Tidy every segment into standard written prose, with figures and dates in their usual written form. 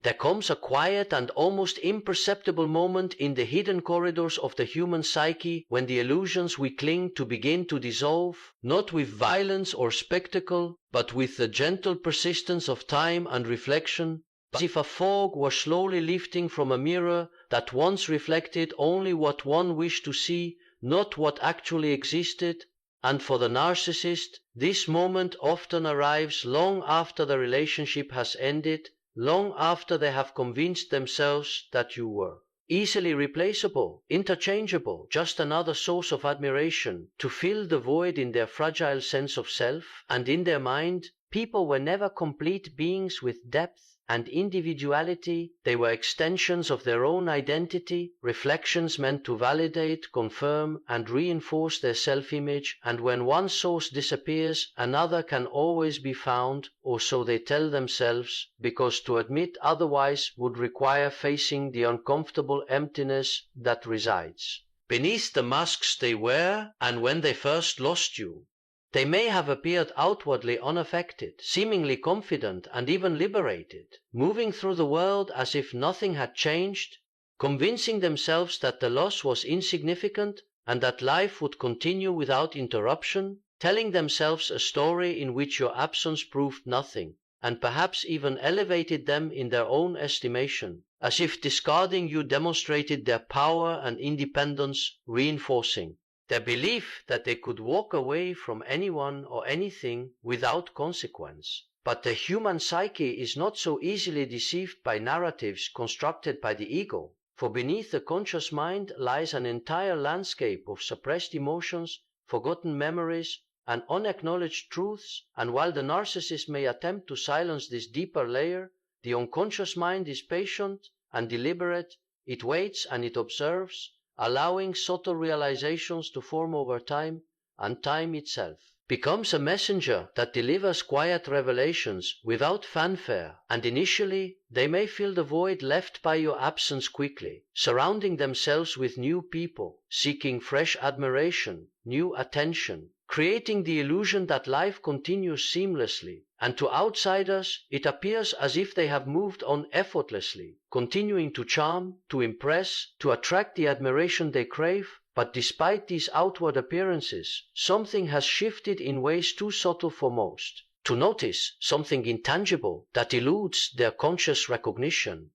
There comes a quiet and almost imperceptible moment in the hidden corridors of the human psyche when the illusions we cling to begin to dissolve, not with violence or spectacle, but with the gentle persistence of time and reflection, as if a fog were slowly lifting from a mirror that once reflected only what one wished to see, not what actually existed. And for the narcissist, this moment often arrives long after the relationship has ended, long after they have convinced themselves that you were easily replaceable, interchangeable, just another source of admiration to fill the void in their fragile sense of self, and in their mind, people were never complete beings with depth and individuality. They were extensions of their own identity, reflections meant to validate, confirm, and reinforce their self-image, and when one source disappears, another can always be found, or so they tell themselves, because to admit otherwise would require facing the uncomfortable emptiness that resides beneath the masks they wear. And when they first lost you, they may have appeared outwardly unaffected, seemingly confident and even liberated, moving through the world as if nothing had changed, convincing themselves that the loss was insignificant and that life would continue without interruption, telling themselves a story in which your absence proved nothing, and perhaps even elevated them in their own estimation, as if discarding you demonstrated their power and independence, reinforcing their belief that they could walk away from anyone or anything without consequence. But the human psyche is not so easily deceived by narratives constructed by the ego, for beneath the conscious mind lies an entire landscape of suppressed emotions, forgotten memories, and unacknowledged truths, and while the narcissist may attempt to silence this deeper layer, the unconscious mind is patient and deliberate. It waits and it observes, allowing subtle realizations to form over time, and time itself becomes a messenger that delivers quiet revelations without fanfare, and initially they may fill the void left by your absence quickly, surrounding themselves with new people, seeking fresh admiration, new attention, creating the illusion that life continues seamlessly, and to outsiders it appears as if they have moved on effortlessly, continuing to charm, to impress, to attract the admiration they crave. But despite these outward appearances, something has shifted in ways too subtle for most to notice, something intangible that eludes their conscious recognition.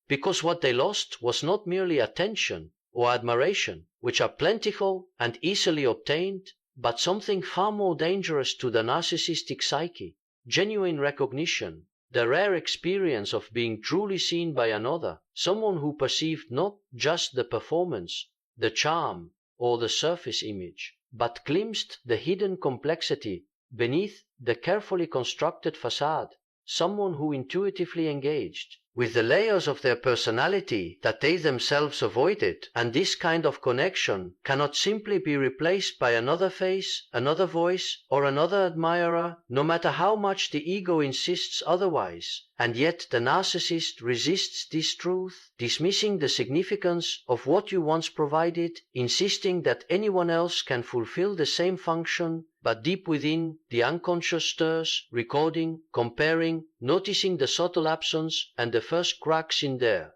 Because what they lost was not merely attention or admiration, which are plentiful and easily obtained, but something far more dangerous to the narcissistic psyche: genuine recognition, the rare experience of being truly seen by another, someone who perceived not just the performance, the charm, or the surface image, but glimpsed the hidden complexity beneath the carefully constructed facade, someone who intuitively engaged with the layers of their personality that they themselves avoided. And this kind of connection cannot simply be replaced by another face, another voice, or another admirer, no matter how much the ego insists otherwise. And yet the narcissist resists this truth, dismissing the significance of what you once provided, insisting that anyone else can fulfill the same function. But deep within, the unconscious stirs, recording, comparing, noticing the subtle absence and the first cracks in there.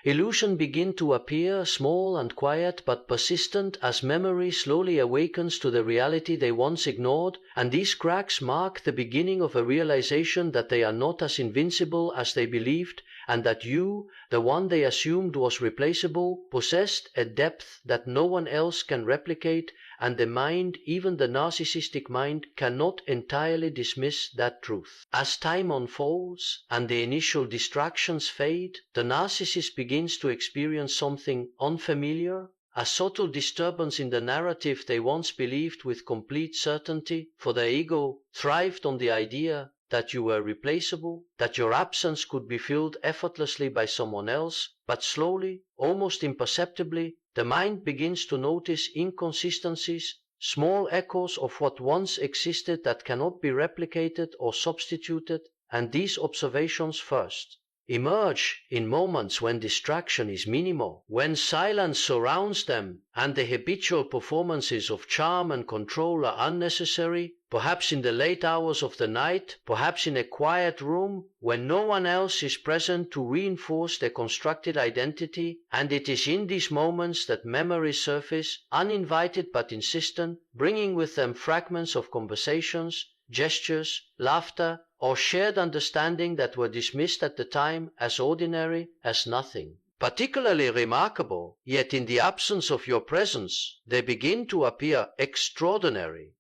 Illusions begin to appear, small and quiet but persistent, as memory slowly awakens to the reality they once ignored, and these cracks mark the beginning of a realization that they are not as invincible as they believed, and that you, the one they assumed was replaceable, possessed a depth that no one else can replicate, and the mind, even the narcissistic mind, cannot entirely dismiss that truth. As time unfolds and the initial distractions fade, the narcissist begins to experience something unfamiliar, a subtle disturbance in the narrative they once believed with complete certainty, for their ego thrived on the idea that you were replaceable, that your absence could be filled effortlessly by someone else. But slowly, almost imperceptibly, the mind begins to notice inconsistencies, small echoes of what once existed that cannot be replicated or substituted, and these observations first emerge in moments when distraction is minimal, when silence surrounds them and the habitual performances of charm and control are unnecessary, perhaps in the late hours of the night, perhaps in a quiet room when no one else is present to reinforce their constructed identity, and it is in these moments that memories surface, uninvited but insistent, bringing with them fragments of conversations, gestures, laughter, or shared understanding that were dismissed at the time as ordinary, as nothing. Particularly remarkable, yet in the absence of your presence, they begin to appear extraordinary.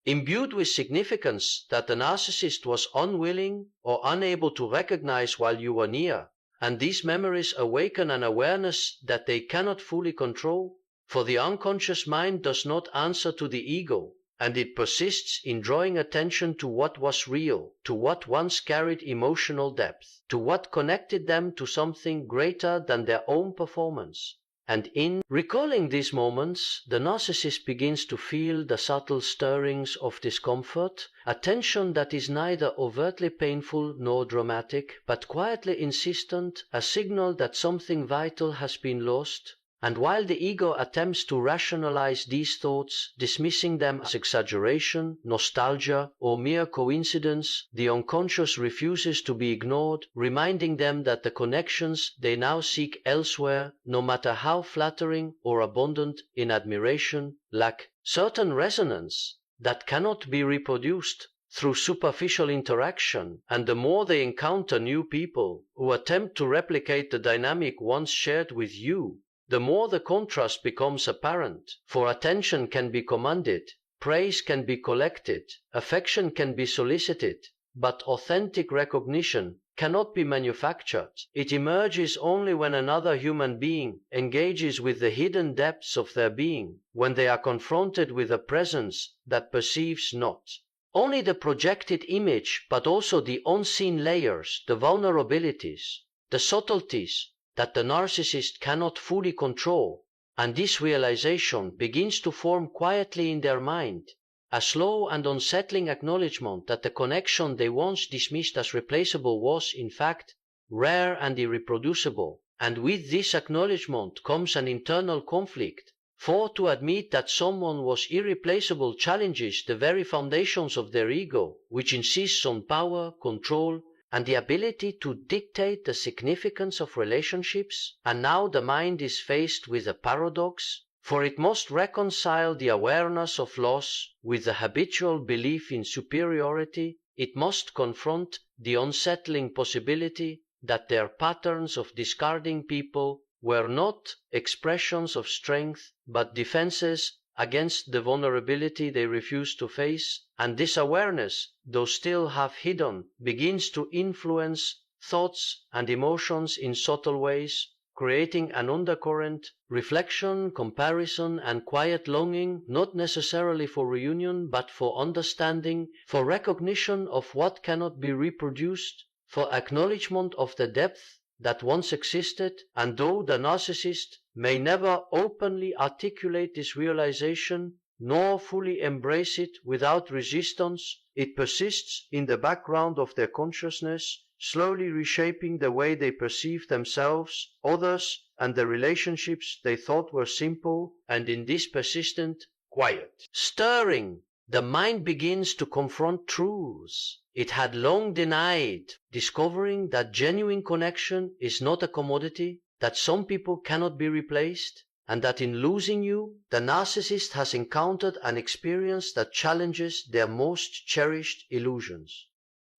Imbued with significance that the narcissist was unwilling or unable to recognize while you were near, and these memories awaken an awareness that they cannot fully control, for the unconscious mind does not answer to the ego, and it persists in drawing attention to what was real, to what once carried emotional depth, to what connected them to something greater than their own performance. And in recalling these moments, the narcissist begins to feel the subtle stirrings of discomfort, a tension that is neither overtly painful nor dramatic, but quietly insistent, a signal that something vital has been lost. And while the ego attempts to rationalize these thoughts, dismissing them as exaggeration, nostalgia, or mere coincidence, the unconscious refuses to be ignored, reminding them that the connections they now seek elsewhere, no matter how flattering or abundant in admiration, lack certain resonance that cannot be reproduced through superficial interaction, and the more they encounter new people who attempt to replicate the dynamic once shared with you, the more the contrast becomes apparent, for attention can be commanded, praise can be collected, affection can be solicited, but authentic recognition cannot be manufactured. It emerges only when another human being engages with the hidden depths of their being, when they are confronted with a presence that perceives not only the projected image, but also the unseen layers, the vulnerabilities, the subtleties that the narcissist cannot fully control, and this realization begins to form quietly in their mind, a slow and unsettling acknowledgement that the connection they once dismissed as replaceable was, in fact, rare and irreproducible. And with this acknowledgement comes an internal conflict, for to admit that someone was irreplaceable challenges the very foundations of their ego, which insists on power, control, and the ability to dictate the significance of relationships. And now the mind is faced with a paradox, for it must reconcile the awareness of loss with the habitual belief in superiority. It must confront the unsettling possibility that their patterns of discarding people were not expressions of strength, but defenses against the vulnerability they refuse to face, and this awareness, though still half hidden, begins to influence thoughts and emotions in subtle ways, creating an undercurrent, reflection, comparison, and quiet longing, not necessarily for reunion, but for understanding, for recognition of what cannot be reproduced, for acknowledgement of the depth that once existed. And though the narcissist may never openly articulate this realization, nor fully embrace it without resistance, it persists in the background of their consciousness, slowly reshaping the way they perceive themselves, others, and the relationships they thought were simple. And in this persistent, quiet stirring, the mind begins to confront truths it had long denied, discovering that genuine connection is not a commodity, that some people cannot be replaced, and that in losing you, the narcissist has encountered an experience that challenges their most cherished illusions.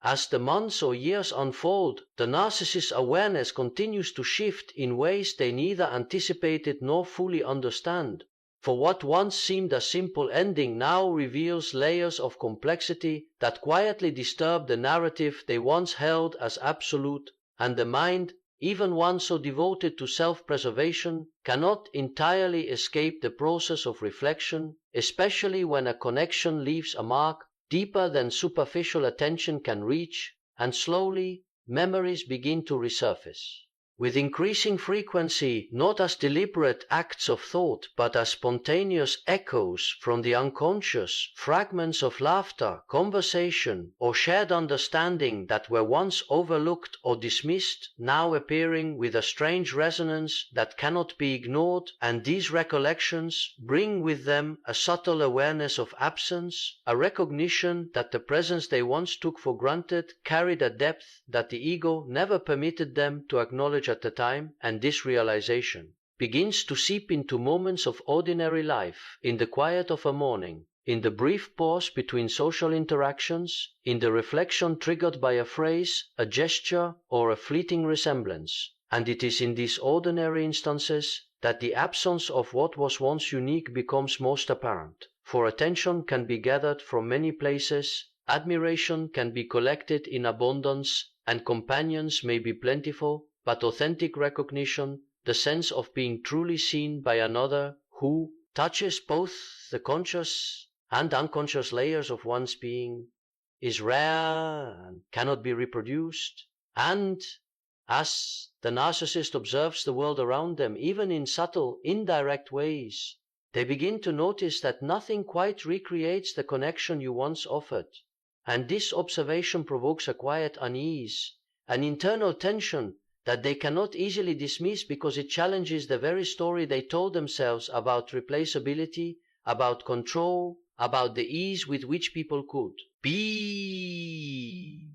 As the months or years unfold, the narcissist's awareness continues to shift in ways they neither anticipated nor fully understand. For what once seemed a simple ending now reveals layers of complexity that quietly disturb the narrative they once held as absolute, and the mind, even one so devoted to self-preservation, cannot entirely escape the process of reflection, especially when a connection leaves a mark deeper than superficial attention can reach, and slowly memories begin to resurface. with increasing frequency, not as deliberate acts of thought, but as spontaneous echoes from the unconscious, fragments of laughter, conversation, or shared understanding that were once overlooked or dismissed, now appearing with a strange resonance that cannot be ignored, and these recollections bring with them a subtle awareness of absence, a recognition that the presence they once took for granted carried a depth that the ego never permitted them to acknowledge at the time, and this realization begins to seep into moments of ordinary life, in the quiet of a morning, in the brief pause between social interactions, in the reflection triggered by a phrase, a gesture, or a fleeting resemblance. And it is in these ordinary instances that the absence of what was once unique becomes most apparent, for attention can be gathered from many places, admiration can be collected in abundance, and companions may be plentiful, but authentic recognition, the sense of being truly seen by another who touches both the conscious and unconscious layers of one's being, is rare and cannot be reproduced. And as the narcissist observes the world around them, even in subtle, indirect ways, they begin to notice that nothing quite recreates the connection you once offered. And this observation provokes a quiet unease, an internal tension that they cannot easily dismiss because it challenges the very story they told themselves about replaceability, about control, about the ease with which people could be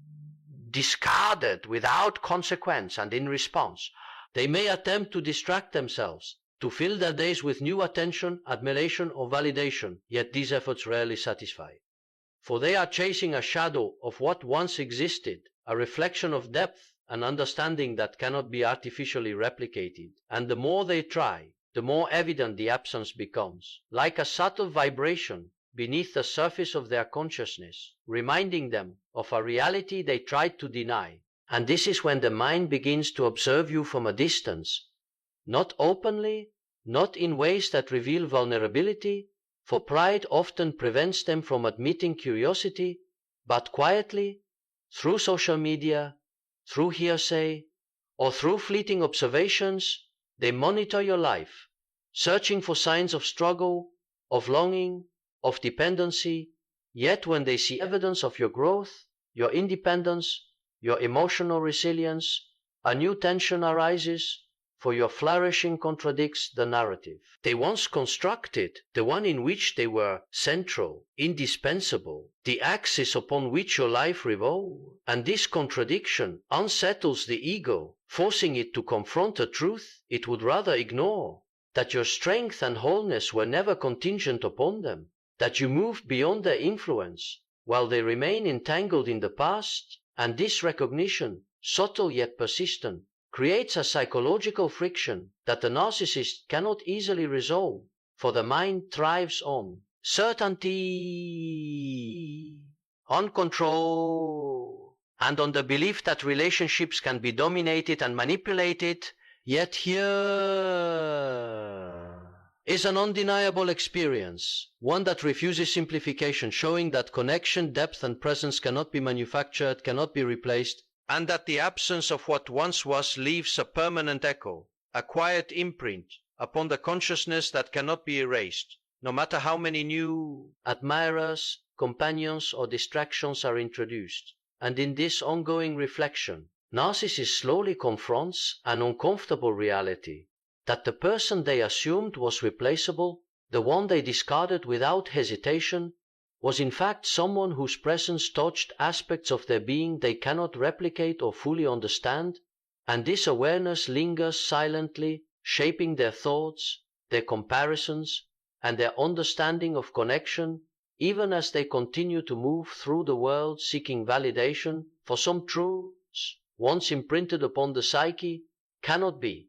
discarded without consequence. And in response, they may attempt to distract themselves, to fill their days with new attention, admiration, or validation, yet these efforts rarely satisfy. For they are chasing a shadow of what once existed, a reflection of depth, an understanding that cannot be artificially replicated. And the more they try, the more evident the absence becomes, like a subtle vibration beneath the surface of their consciousness, reminding them of a reality they tried to deny. And this is when the mind begins to observe you from a distance, not openly, not in ways that reveal vulnerability, for pride often prevents them from admitting curiosity, but quietly, through social media, through hearsay, or through fleeting observations, they monitor your life, searching for signs of struggle, of longing, of dependency. Yet when they see evidence of your growth, your independence, your emotional resilience, a new tension arises, for your flourishing contradicts the narrative they once constructed, the one in which they were central, indispensable, the axis upon which your life revolved. And this contradiction unsettles the ego, forcing it to confront a truth it would rather ignore, that your strength and wholeness were never contingent upon them, that you moved beyond their influence, while they remain entangled in the past. And this recognition, subtle yet persistent, creates a psychological friction that the narcissist cannot easily resolve, for the mind thrives on certainty, on control, and on the belief that relationships can be dominated and manipulated. Yet here is an undeniable experience, one that refuses simplification, showing that connection, depth, and presence cannot be manufactured, cannot be replaced, and that the absence of what once was leaves a permanent echo, a quiet imprint upon the consciousness that cannot be erased, no matter how many new admirers, companions, or distractions are introduced. And in this ongoing reflection, Narcissist slowly confronts an uncomfortable reality, that the person they assumed was replaceable, the one they discarded without hesitation, was in fact someone whose presence touched aspects of their being they cannot replicate or fully understand, and this awareness lingers silently, shaping their thoughts, their comparisons, and their understanding of connection, even as they continue to move through the world seeking validation for some truths once imprinted upon the psyche cannot be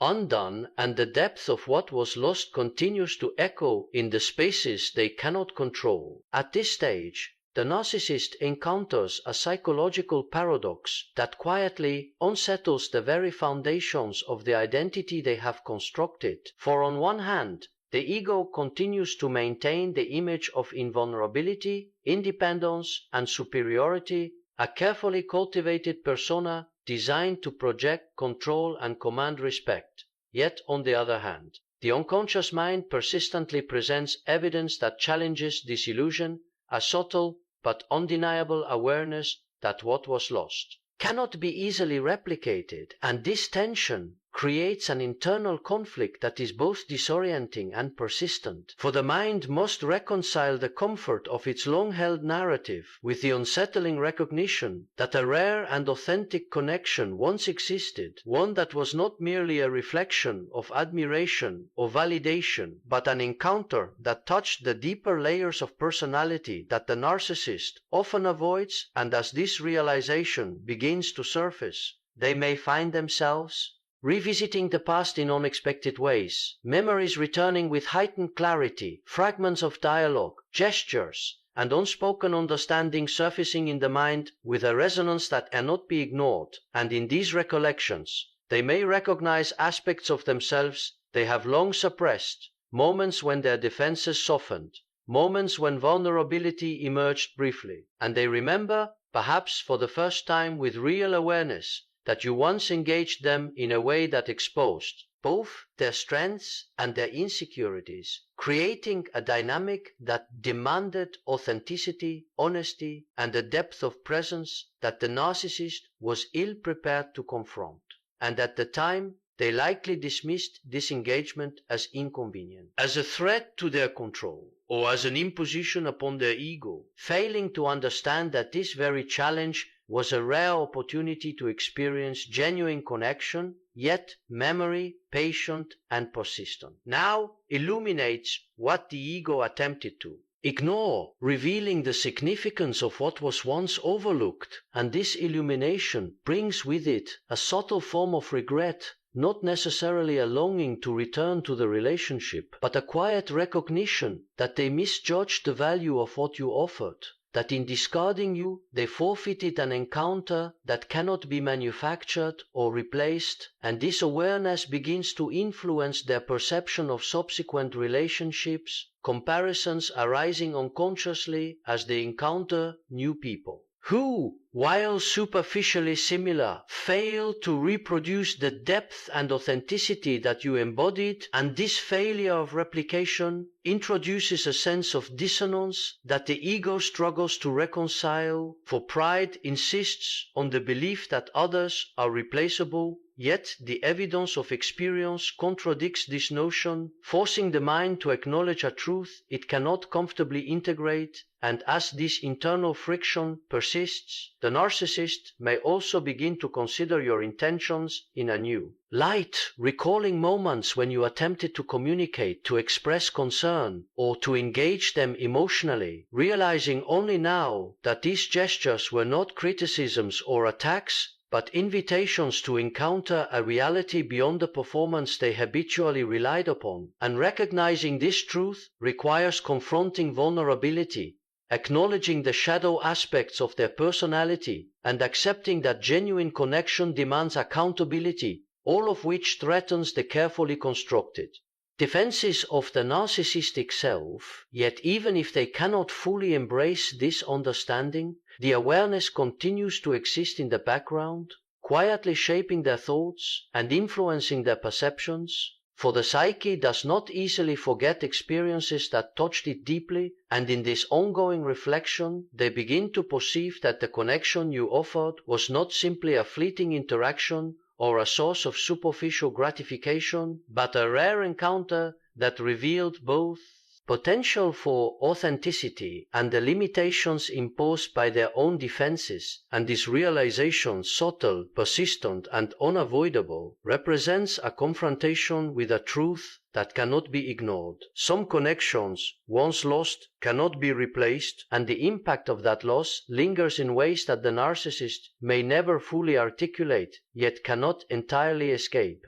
undone, and the depth of what was lost continues to echo in the spaces they cannot control. At this stage, the narcissist encounters a psychological paradox that quietly unsettles the very foundations of the identity they have constructed. For on one hand, the ego continues to maintain the image of invulnerability, independence, and superiority, a carefully cultivated persona designed to project, control, and command respect. Yet, on the other hand, the unconscious mind persistently presents evidence that challenges this illusion, a subtle but undeniable awareness that what was lost cannot be easily replicated, and this tension creates an internal conflict that is both disorienting and persistent, for the mind must reconcile the comfort of its long-held narrative with the unsettling recognition that a rare and authentic connection once existed, one that was not merely a reflection of admiration or validation, but an encounter that touched the deeper layers of personality that the narcissist often avoids, and as this realization begins to surface, they may find themselves revisiting the past in unexpected ways, memories returning with heightened clarity, fragments of dialogue, gestures, and unspoken understanding surfacing in the mind with a resonance that cannot be ignored, and in these recollections, they may recognize aspects of themselves they have long suppressed, moments when their defenses softened, moments when vulnerability emerged briefly, and they remember, perhaps for the first time with real awareness, that you once engaged them in a way that exposed both their strengths and their insecurities, creating a dynamic that demanded authenticity, honesty, and a depth of presence that the narcissist was ill-prepared to confront. And at the time, they likely dismissed this engagement as inconvenient, as a threat to their control, or as an imposition upon their ego, failing to understand that this very challenge was a rare opportunity to experience genuine connection, yet memory, patient and persistent, now illuminates what the ego attempted to ignore, revealing the significance of what was once overlooked, and this illumination brings with it a subtle form of regret, not necessarily a longing to return to the relationship, but a quiet recognition that they misjudged the value of what you offered, that in discarding you, they forfeited an encounter that cannot be manufactured or replaced, and this awareness begins to influence their perception of subsequent relationships, comparisons arising unconsciously as they encounter new people, who, while superficially similar, fail to reproduce the depth and authenticity that you embodied, and this failure of replication introduces a sense of dissonance that the ego struggles to reconcile, for pride insists on the belief that others are replaceable, yet the evidence of experience contradicts this notion, forcing the mind to acknowledge a truth it cannot comfortably integrate, and as this internal friction persists, the narcissist may also begin to consider your intentions in a new light, recalling moments when you attempted to communicate, to express concern, or to engage them emotionally, realizing only now that these gestures were not criticisms or attacks, but invitations to encounter a reality beyond the performance they habitually relied upon. And recognizing this truth requires confronting vulnerability, acknowledging the shadow aspects of their personality, and accepting that genuine connection demands accountability, all of which threatens the carefully constructed defenses of the narcissistic self. Yet even if they cannot fully embrace this understanding, the awareness continues to exist in the background, quietly shaping their thoughts and influencing their perceptions, for the psyche does not easily forget experiences that touched it deeply, and in this ongoing reflection they begin to perceive that the connection you offered was not simply a fleeting interaction or a source of superficial gratification, but a rare encounter that revealed both potential for authenticity and the limitations imposed by their own defenses. And this realization, subtle, persistent, and unavoidable, represents a confrontation with a truth that cannot be ignored. Some connections, once lost, cannot be replaced, and the impact of that loss lingers in ways that the narcissist may never fully articulate, yet cannot entirely escape.